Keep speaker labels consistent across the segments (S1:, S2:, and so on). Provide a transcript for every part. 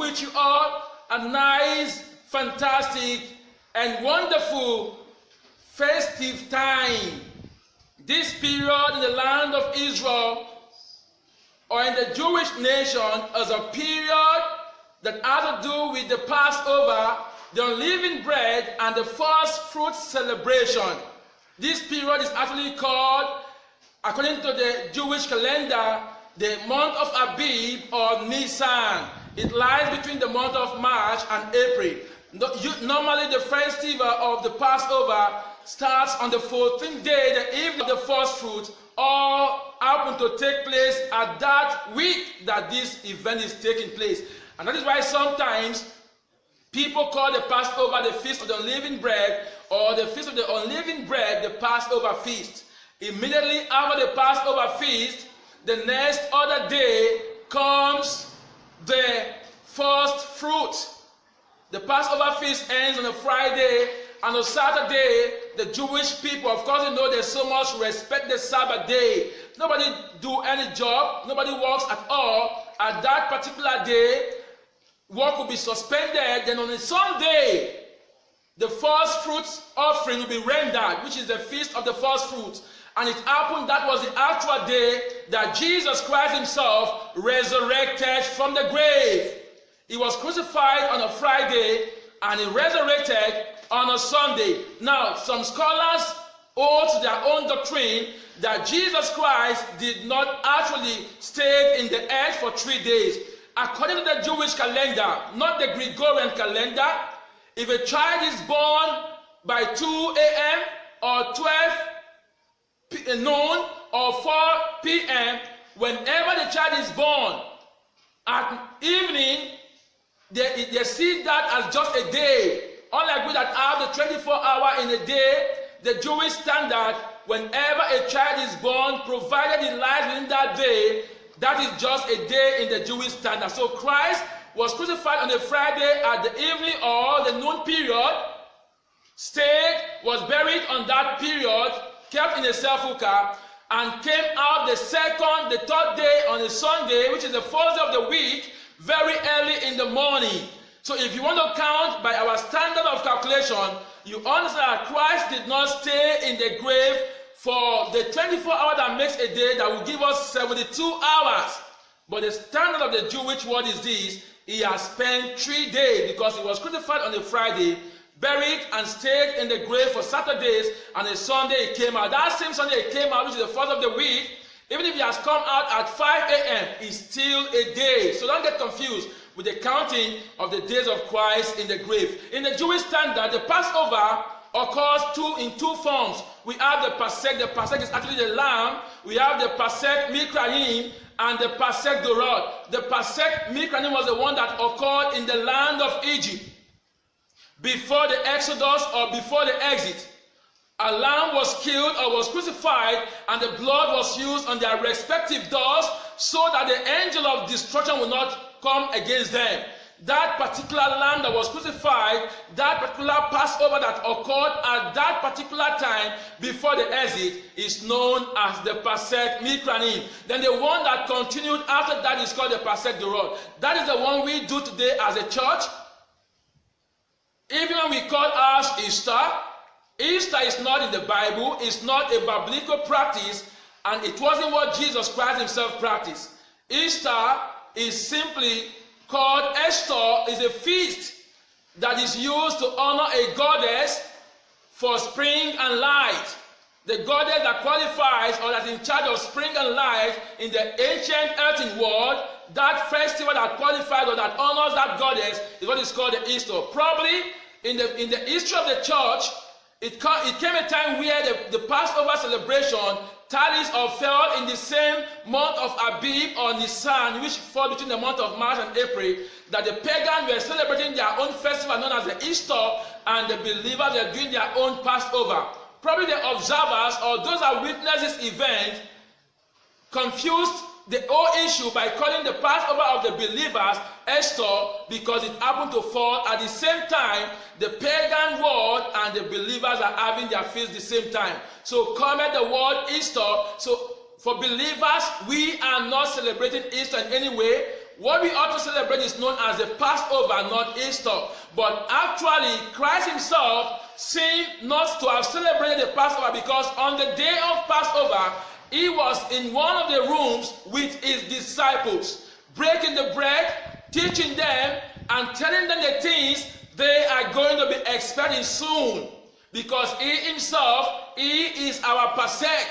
S1: wish you all a nice, fantastic, and wonderful festive time. This period in the land of Israel or in the Jewish nation is a period that has to do with the Passover, the unleavened bread, and the first fruits celebration. This period is actually called, according to the Jewish calendar, the month of Abib or Nisan. It lies between the month of March and April. Normally the festival of the Passover starts on the 14th day, the evening of the first fruits, all happen to take place at that week that this event is taking place. And that is why sometimes people call the Passover the Feast of the Unleavened Bread, or the Feast of the Unleavened Bread, the Passover Feast. Immediately after the Passover Feast, the next other day comes the first fruit. The Passover Feast ends on a Friday, and on Saturday, the Jewish people, of course, you know they so much respect the Sabbath day. Nobody do any job, nobody works at all. At that particular day, work will be suspended. Then on a Sunday, the first fruits offering will be rendered, which is the feast of the first fruits. And it happened that was the actual day that Jesus Christ himself resurrected from the grave. He was crucified on a Friday and he resurrected on a Sunday. Now, some scholars hold to their own doctrine that Jesus Christ did not actually stay in the earth for 3 days. According to the Jewish calendar, not the Gregorian calendar, if a child is born by 2 a.m. or 12 noon or 4 p.m., whenever the child is born, at evening, they see that as just a day. Unlike we that have the 24-hour in a day, the Jewish standard, whenever a child is born, provided he lies within that day, that is just a day in the Jewish standard. So Christ was crucified on a Friday at the evening or the noon period, stayed, was buried on that period, kept in a sepulchre, and came out the second, the third day on a Sunday, which is the first day of the week, very early in the morning. So if you want to count by our standard of calculation, you understand that Christ did not stay in the grave for the 24 hours that makes a day that will give us 72 hours. But the standard of the Jewish word is this: he has spent 3 days, because he was crucified on a Friday, buried and stayed in the grave for Saturdays, and a Sunday he came out. That same Sunday he came out, which is the first of the week. Even if he has come out at 5 a.m., it's still a day. So don't get confused with the counting of the days of Christ in the grave. In the Jewish standard, the Passover occurs in two forms. We have the Pasek. The Pasek is actually the lamb. We have the Pasek Mikraim and the Pasek Dorot. The Pasek Mikraim was the one that occurred in the land of Egypt before the Exodus or before the exit. A lamb was killed or was crucified, and the blood was used on their respective doors so that the angel of destruction will not come against them. That particular lamb that was crucified, that particular Passover that occurred at that particular time before the exit, is known as the Pasek Mikraim. Then the one that continued after that is called the Pasek Dorot. That is the one we do today as a church. Even when we call ours Easter, Easter is not in the Bible, it's not a biblical practice, and it wasn't what Jesus Christ himself practiced. Easter is simply called Esther, is a feast that is used to honor a goddess for spring and light. The goddess that qualifies or that is in charge of spring and light in the ancient earthen world, that festival that qualifies or that honors that goddess is what is called the Easter. Probably in the history of the church, it came a time where the Passover celebration tallies or fell in the same month of Abib or Nisan, which fall between the month of March and April, that the pagans were celebrating their own festival known as the Easter, and the believers were doing their own Passover. Probably the observers or those that witnessed this event confused the whole issue by calling the Passover of the believers Esther, because it happened to fall at the same time the pagan world and the believers are having their feast the same time. So comment the word Easter. So for believers, we are not celebrating Easter in any way. what we ought to celebrate is known as the Passover, not Easter. But actually, Christ himself seemed not to have celebrated the Passover, because on the day of Passover, he was in one of the rooms with his disciples, breaking the bread, teaching them, and telling them the things they are going to be expecting soon. Because he himself, he is our Pasek.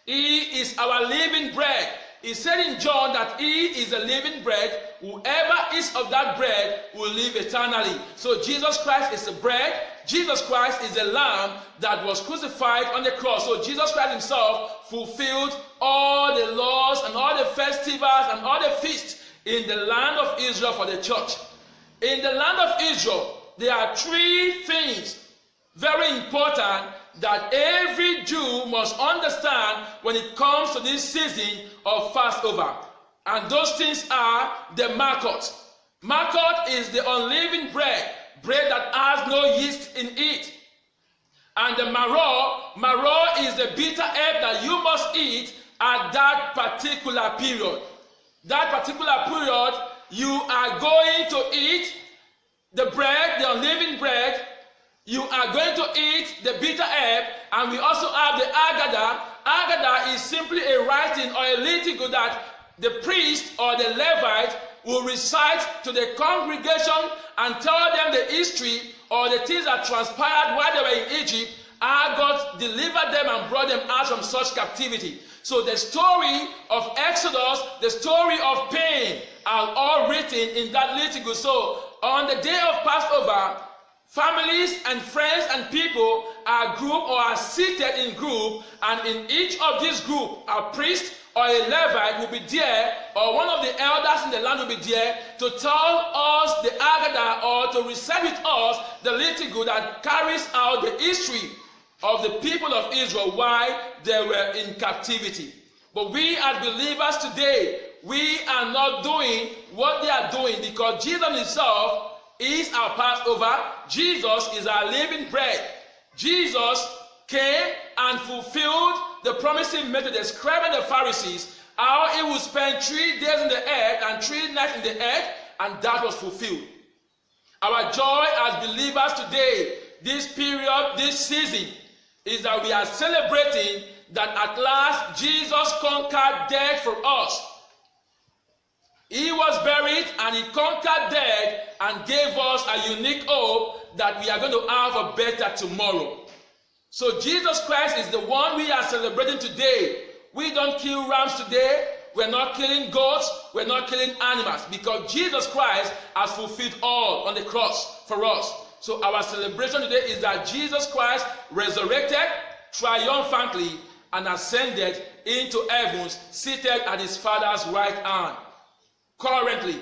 S1: He is our living bread. He said in John that he is a living bread. Whoever eats of that bread will live eternally. So Jesus Christ is the bread. Jesus Christ is the lamb that was crucified on the cross. So Jesus Christ himself fulfilled all the laws and all the festivals and all the feasts in the land of Israel for the church. In the land of Israel, there are three things very important that every Jew must understand when it comes to this season of Passover. And those things are the makot. Makot is the unleavened bread, bread that has no yeast in it. And the maror is the bitter herb that you must eat at that particular period. That particular period, you are going to eat the bread, the unleavened bread. You are going to eat the bitter herb, and we also have the agada. Agada is simply a writing or a liturgy that the priest or the Levite will recite to the congregation and tell them the history or the things that transpired while they were in Egypt, how God delivered them and brought them out from such captivity. So the story of Exodus, the story of pain are all written in that liturgy. So on the day of Passover, families and friends and people are grouped or are seated in group, and in each of these groups, a priest or a Levite will be there, or one of the elders in the land will be there to tell us the Agada or to recite with us the liturgy that carries out the history of the people of Israel while they were in captivity. But we as believers today, we are not doing what they are doing, because Jesus himself is our Passover. Jesus is our living bread. Jesus came and fulfilled the promise he made to the scribes and the Pharisees, how he would spend 3 days in the earth and 3 nights in the earth, and that was fulfilled. Our joy as believers today, this period, this season, is that we are celebrating that at last Jesus conquered death for us. He was buried and he conquered death and gave us a unique hope that we are going to have a better tomorrow. So Jesus Christ is the one we are celebrating today. We don't kill rams today. We're not killing goats. We're not killing animals, because Jesus Christ has fulfilled all on the cross for us. So our celebration today is that Jesus Christ resurrected triumphantly and ascended into heavens, seated at his Father's right hand. Currently,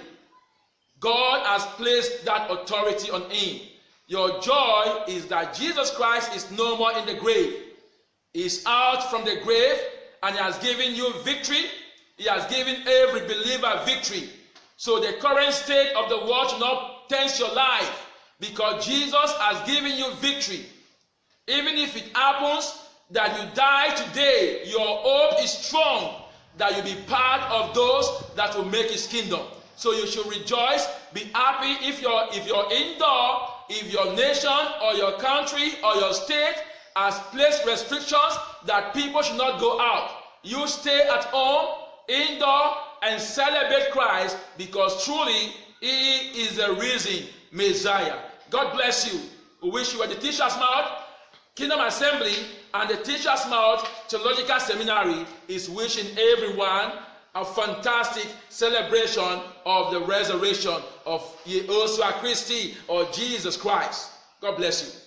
S1: God has placed that authority on him. Your joy is that Jesus Christ is no more in the grave. He is out from the grave, and he has given you victory. He has given every believer victory. So the current state of the world should not tempt your life, because Jesus has given you victory. Even if it happens that you die today, your hope is strong that you'll be part of those that will make his kingdom. So you should rejoice, be happy if you're indoor, if your nation or your country or your state has placed restrictions that people should not go out. You stay at home, indoor, and celebrate Christ, because truly he is the risen Messiah. God bless you. We wish you at the Teacher's Mouth Kingdom Assembly and the Teacher's Mouth Theological Seminary is wishing everyone a fantastic celebration of the resurrection of Yehoshua Christi, or Jesus Christ. God bless you.